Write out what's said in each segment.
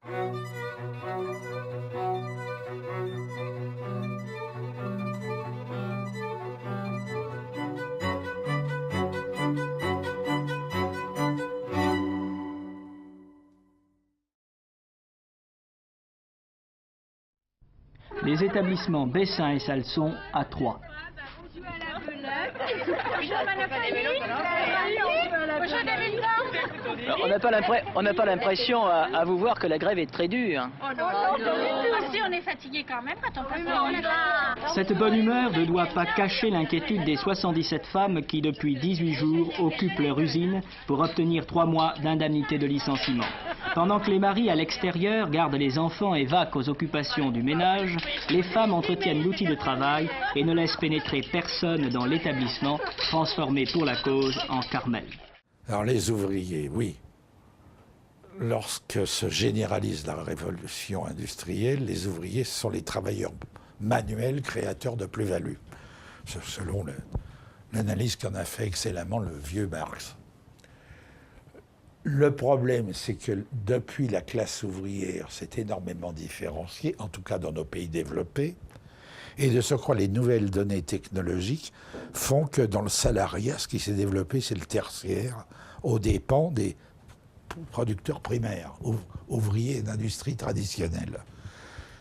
Les établissements Bessin et Salson à Troyes. On n'a pas l'impression à vous voir que la grève est très dure. Oh non, si on est fatigué quand même quand on passe. Cette bonne humeur ne doit pas cacher l'inquiétude des 77 femmes qui, depuis 18 jours, occupent leur usine pour obtenir 3 mois d'indemnité de licenciement. Pendant que les maris à l'extérieur gardent les enfants et vaquent aux occupations du ménage, les femmes entretiennent l'outil de travail et ne laissent pénétrer personne dans l'établissement, transformé pour la cause en Carmel. Alors les ouvriers, oui. Lorsque se généralise la révolution industrielle, les ouvriers sont les travailleurs manuels créateurs de plus-value, selon l'analyse qu'en a fait excellemment le vieux Marx. Le problème, c'est que depuis la classe ouvrière, c'est énormément différencié, en tout cas dans nos pays développés, et de surcroît, les nouvelles données technologiques font que dans le salariat, ce qui s'est développé, c'est le tertiaire, aux dépens des producteurs primaires, ouvriers d'industrie traditionnelle.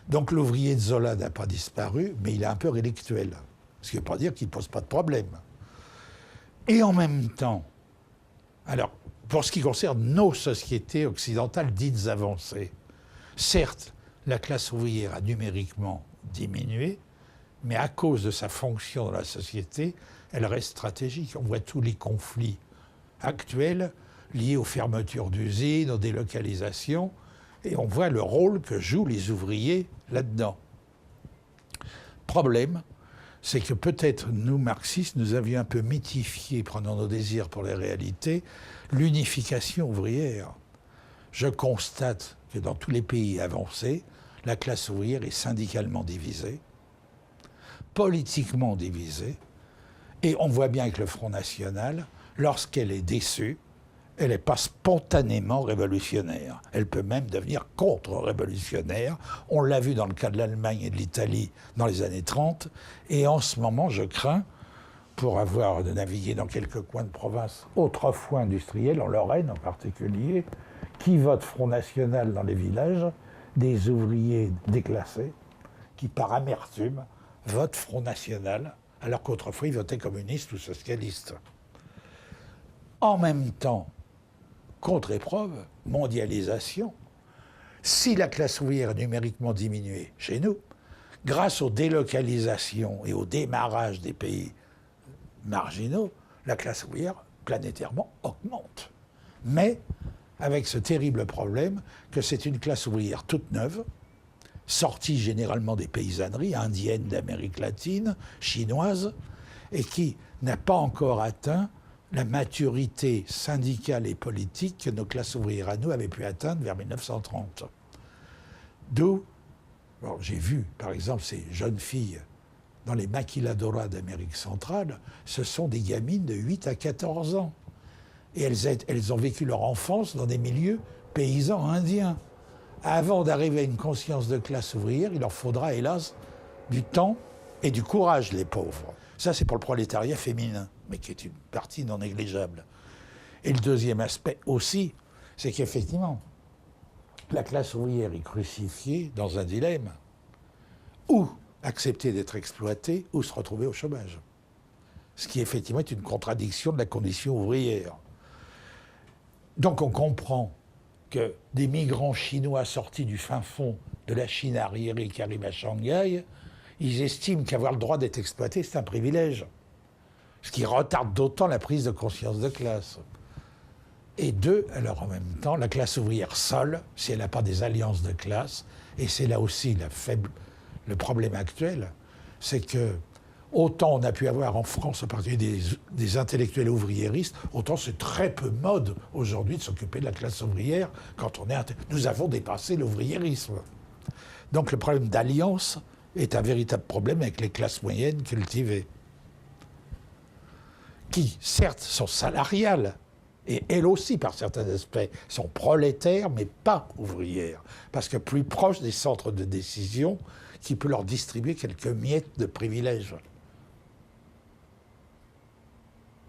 Donc l'ouvrier de Zola n'a pas disparu, mais il est un peu rélictuel. Ce qui ne veut pas dire qu'il ne pose pas de problème. Et en même temps, alors, pour ce qui concerne nos sociétés occidentales dites avancées, certes, la classe ouvrière a numériquement diminué, mais à cause de sa fonction dans la société, elle reste stratégique. On voit tous les conflits actuels liés aux fermetures d'usines, aux délocalisations, et on voit le rôle que jouent les ouvriers là-dedans. Problème, c'est que peut-être nous, marxistes, nous avions un peu mythifié, prenant nos désirs pour les réalités, l'unification ouvrière. Je constate que dans tous les pays avancés, la classe ouvrière est syndicalement divisée, politiquement divisée, et on voit bien avec le Front National, lorsqu'elle est déçue, elle n'est pas spontanément révolutionnaire. Elle peut même devenir contre-révolutionnaire. On l'a vu dans le cas de l'Allemagne et de l'Italie dans les années 30. Et en ce moment, je crains, pour avoir navigué dans quelques coins de province autrefois industriels, en Lorraine en particulier, qui vote Front National dans les villages, des ouvriers déclassés, qui par amertume votent Front National, alors qu'autrefois ils votaient communistes ou socialistes. En même temps, contre-épreuve, mondialisation, si la classe ouvrière est numériquement diminuée chez nous, grâce aux délocalisations et au démarrage des pays marginaux, la classe ouvrière planétairement augmente. Mais avec ce terrible problème que c'est une classe ouvrière toute neuve, sortie généralement des paysanneries indiennes d'Amérique latine, chinoises, et qui n'a pas encore atteint la maturité syndicale et politique que nos classes ouvrières à nous avaient pu atteindre vers 1930. D'où, bon, j'ai vu par exemple ces jeunes filles dans les maquiladoras d'Amérique centrale, ce sont des gamines de 8 à 14 ans. Et elles ont vécu leur enfance dans des milieux paysans indiens. Avant d'arriver à une conscience de classe ouvrière, il leur faudra hélas du temps et du courage, les pauvres. Ça, c'est pour le prolétariat féminin, mais qui est une partie non négligeable. Et le deuxième aspect aussi, c'est qu'effectivement, la classe ouvrière est crucifiée dans un dilemme. Ou accepter d'être exploitée, ou se retrouver au chômage. Ce qui, effectivement, est une contradiction de la condition ouvrière. Donc on comprend que des migrants chinois sortis du fin fond de la Chine arriérée qui arrivent à Shanghai, ils estiment qu'avoir le droit d'être exploité, c'est un privilège. Ce qui retarde d'autant la prise de conscience de classe. Et deux, alors en même temps, la classe ouvrière seule, si elle n'a pas des alliances de classe, et c'est là aussi le problème actuel, c'est que autant on a pu avoir en France, en particulier des intellectuels ouvriéristes, autant c'est très peu mode aujourd'hui de s'occuper de la classe ouvrière quand on est... Nous avons dépassé l'ouvriérisme. Donc le problème d'alliance est un véritable problème avec les classes moyennes cultivées, qui certes sont salariales, Et elles aussi, par certains aspects, sont prolétaires, mais pas ouvrières. Parce que plus proches des centres de décision, qui peut leur distribuer quelques miettes de privilèges.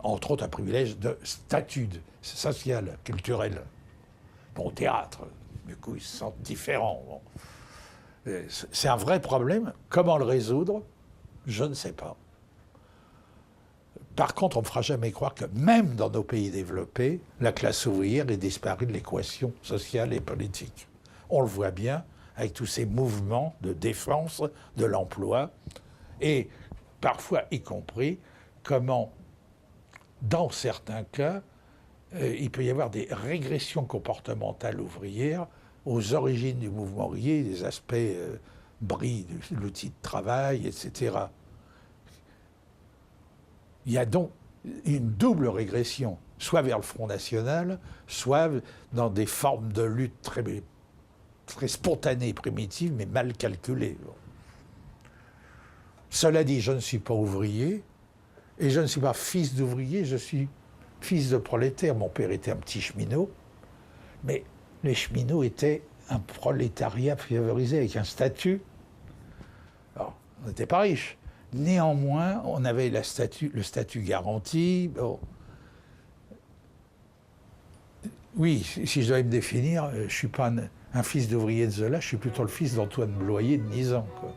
Entre autres, un privilège de statut social, culturel. Bon, au théâtre, du coup, ils se sentent différents. Bon. C'est un vrai problème. Comment le résoudre? Je ne sais pas. Par contre, on ne me fera jamais croire que même dans nos pays développés, la classe ouvrière est disparue de l'équation sociale et politique. On le voit bien avec tous ces mouvements de défense de l'emploi et parfois y compris comment, dans certains cas, il peut y avoir des régressions comportementales ouvrières aux origines du mouvement ouvrier, des aspects bris de l'outil de travail, etc. Il y a donc une double régression, soit vers le Front National, soit dans des formes de lutte très spontanées et primitives, mais mal calculées. Cela dit, je ne suis pas ouvrier, et je ne suis pas fils d'ouvrier, je suis fils de prolétaire. Mon père était un petit cheminot, mais les cheminots étaient un prolétariat favorisé avec un statut. Alors, on n'était pas riches. Néanmoins, on avait le statut garanti. Bon. Oui, si je devais me définir, je ne suis pas un fils d'ouvrier de Zola, je suis plutôt le fils d'Antoine Bloyer de Nizan, quoi.